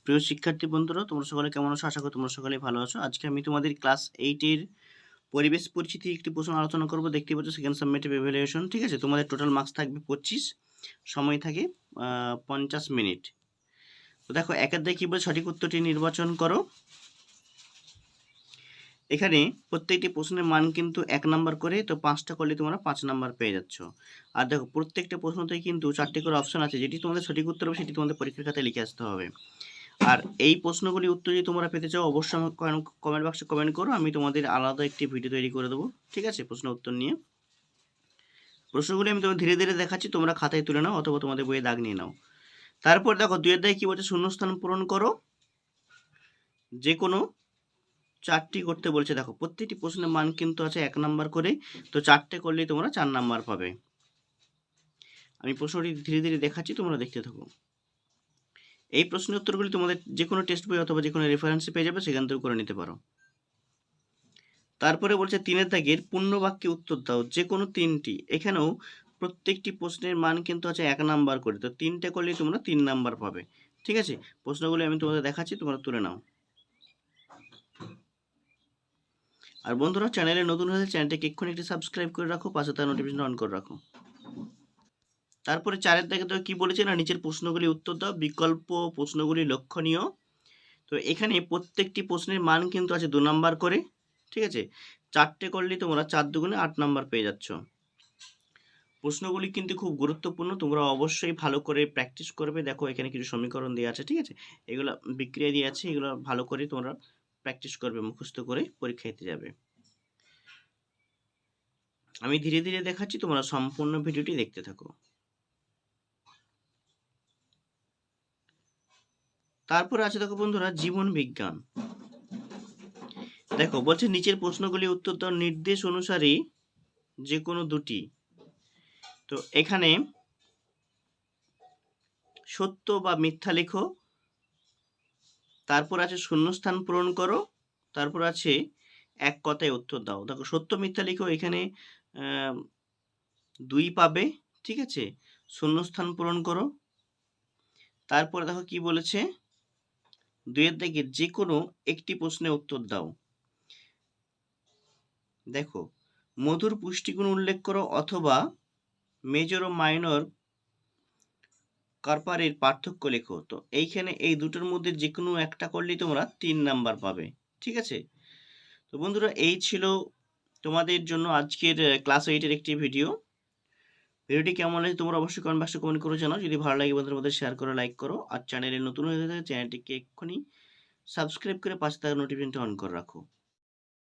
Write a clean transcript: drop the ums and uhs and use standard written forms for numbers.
প্রিয় শিক্ষার্থী বন্ধুরা, তোমরা সকলে কেমন আছো? আশা করি তোমরা সকলেই ভালো আছো। আজকে আমি তোমাদের ক্লাস 8 এর পরিবেশ পরিচিতি একটি প্রশ্ন আলোচনা করব। দেখতে পাচ্ছ সেকেন্ড সাবমিটিভ ইভ্যালুয়েশন, ঠিক আছে? তোমাদের টোটাল মার্কস থাকবে 25, সময় থাকে 50 মিনিট। তো দেখো, একের দায় কি বলে, সঠিক উত্তরটি নির্বাচন করো। এখানে প্রত্যেকটি প্রশ্নের মান কিন্তু 1 নাম্বার করে, তো 5টা করলে তোমরা 5 নাম্বার পেয়ে যাচ্ছ। আর দেখো, প্রত্যেকটা প্রশ্নতেই কিন্তু 4টি করে অপশন আছে, যেটি তোমাদের সঠিক উত্তর হবে সেটি তোমাদের পরীক্ষার খাতায় লিখে আসতে হবে। আর এই প্রশ্নগুলি উত্তর যদি তোমরা পেতে চাও, অবশ্যই আমাকে কমেন্ট বক্সে কমেন্ট করো, আমি তোমাদের আলাদা একটি ভিডিও তৈরি করে দেবো, ঠিক আছে, প্রশ্ন উত্তর নিয়ে। প্রশ্নগুলি আমি তোমাদের ধীরে ধীরে দেখাচ্ছি, তোমরা খাতায় তুলে নাও অথবা তোমাদের বইয়ে দাগ নিয়ে নাও। তারপর দেখো, 2 অধ্যায়ে কি বলছে, শূন্যস্থান পূরণ করো। যে কোনো 4টি করতে বলছে। দেখো, প্রত্যেকটি প্রশ্নের মান কিন্তু আছে 1 নাম্বার করে, তো 4টে করলেই তোমরা 4 নাম্বার পাবে। আমি প্রশ্নটি ধীরে ধীরে দেখাচ্ছি, তোমরা দেখতে থাকো। এই প্রশ্নের উত্তরগুলি তোমাদের যে কোনো টেক্সট বই অথবা যে কোনো রেফারেন্সে পেয়ে যাবে, সেখান থেকে করে নিতে পারো। তারপরে বলছে 3 দাগের পূর্ণ বাক্যে উত্তর দাও, যে কোনো 3টি। এখানেও প্রত্যেকটি প্রশ্নের মান কিন্তু আছে 1 নাম্বার করে, তো 3টে করলেই তোমরা 3 নাম্বার পাবে, ঠিক আছে? প্রশ্নগুলি আমি তোমাদের দেখাচ্ছি, তোমরা তুলে নাও। আর বন্ধুরা, চ্যানেলে নতুন হলে চ্যানেলটিকে এক্ষুনি একটি সাবস্ক্রাইব করে রাখো, পাশে তার নোটিফিকেশন অন করে রাখো। তারপরে 4 দাগে তো কি বলেছে না, নিচের প্রশ্নগুলি উত্তর দাও, বিকল্প প্রশ্নগুলি লক্ষণীয়। তো এখানে প্রত্যেকটি প্রশ্নের মান কিন্তু আছে 2 নাম্বার করে, ঠিক আছে? 4টে করলেই তোমরা 4 দুগুণে 8 নাম্বার পেয়ে যাচ্ছ। প্রশ্নগুলি কিন্তু খুব গুরুত্বপূর্ণ, তোমরা অবশ্যই ভালো করে প্র্যাকটিস করবে। দেখো, এখানে কিছু সমীকরণ দেওয়া আছে, ঠিক আছে? এগুলো বিক্রিয়া দিয়ে আছে, এগুলো ভালো করে তোমরা প্র্যাকটিস করবে, মুখস্থ করে পরীক্ষা দিতে যাবে। আমি ধীরে ধীরে দেখাচ্ছি, তোমরা সম্পূর্ণ ভিডিওটি দেখতে থাকো। তারপরে আছে দেখো বন্ধুরা, জীবন বিজ্ঞান। দেখো, বলছে নিচের প্রশ্নগুলি উত্তর দাও নির্দেশ অনুসারে যে কোনো দুটি। তো এখানে সত্য বা মিথ্যা লেখো। তারপর আছে শূন্যস্থান পূরণ করো। তারপর আছে এক কথায় উত্তর দাও। দেখো, সত্য মিথ্যা লিখো, এখানে 2 পাবে, ঠিক আছে? শূন্যস্থান পূরণ করো। তারপরে দেখো কি বলেছে, 2 এর দাগে যে কোনো একটি প্রশ্নের উত্তর দাও। দেখো, মধুর পুষ্টিগুণ উল্লেখ করো অথবা মেজর ও মাইনর কার্পারের পার্থক্য লেখো। তো এইখানে এই দুটোর মধ্যে যে কোনো একটা করলেই তোমরা 3 নাম্বার পাবে, ঠিক আছে? তো বন্ধুরা, এই ছিল তোমাদের জন্য আজকের ক্লাস 8 এর একটি ভিডিও। ভিডিওটি কেমন লাগছে তোমরা অবশ্যই কমেন্ট বক্সে কমেন্ট করে জানাও। যদি ভালো লাগে বন্ধুদের মধ্যে শেয়ার করো, লাইক করো। আর চ্যানেলে নতুন হয়ে থাকে চ্যানেলটিকে এক্ষুনি সাবস্ক্রাইব করে পাশে থাকা নোটিফিকেশনটা অন করে রাখো।